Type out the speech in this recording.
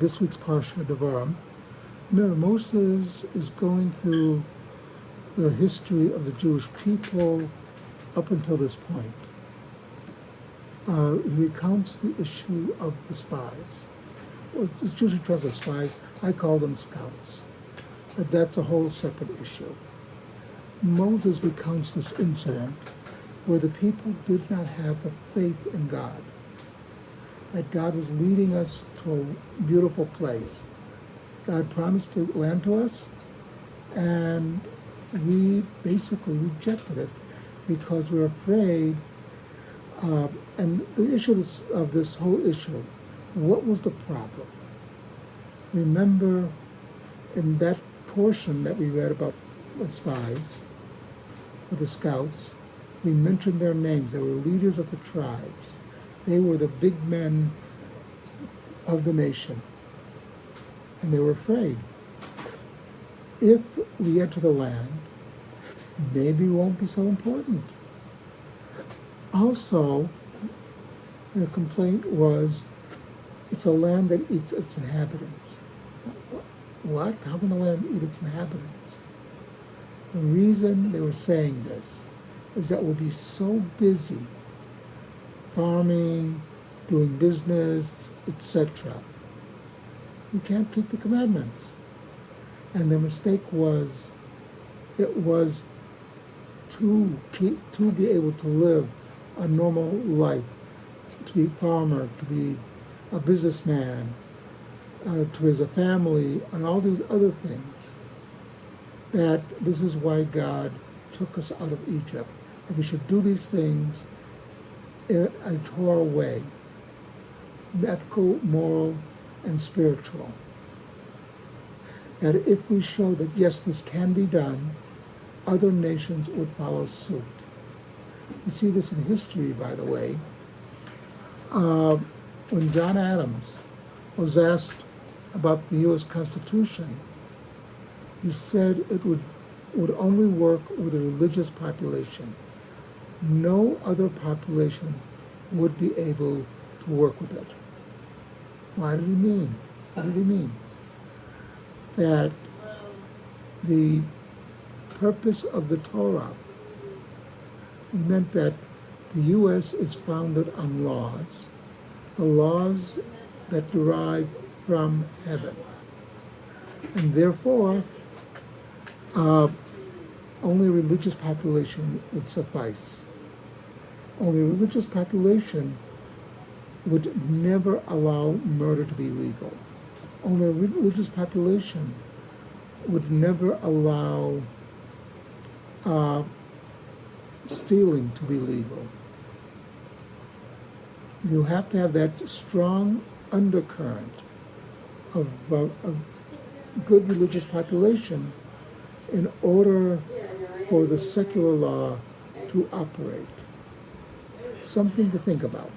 this week's Parsha Devarim. Remember, Moses is going through the history of the Jewish people up until this point. He recounts the issue of the spies. Well, it's usually terms of spies. I call them scouts. But that's a whole separate issue. Moses recounts this incident where the people did not have the faith in God. That God was leading us to a beautiful place. God promised to land to us, and we basically rejected it because we're afraid. And the issue of this whole issue, what was the problem? Remember, in that portion that we read about the spies, or the scouts, we mentioned their names. They were leaders of the tribes. They were the big men of the nation. And they were afraid. If we enter the land, maybe it won't be so important. Also, their complaint was, it's a land that eats its inhabitants. What? How can a land eat its inhabitants? The reason they were saying this is that we'll be so busy farming, doing business, etc. We can't keep the commandments. And the mistake was, it was to be able to live a normal life, to be a farmer, to be a businessman, to raise a family, and all these other things. That this is why God took us out of Egypt. And we should do these things in a Torah way, ethical, moral, and spiritual. That if we show that, yes, this can be done, other nations would follow suit. We see this in history, by the way. When John Adams was asked about the U.S. Constitution, he said it would only work with a religious population. No other population would be able to work with it. What did he mean? What did he mean? That the purpose of the Torah meant that the U.S. is founded on laws, the laws that derive from heaven. And therefore, only a religious population would suffice. Only a religious population would never allow murder to be legal. Only a religious population would never allow stealing to be legal. You have to have that strong undercurrent of good religious population in order for the secular law to operate. Something to think about.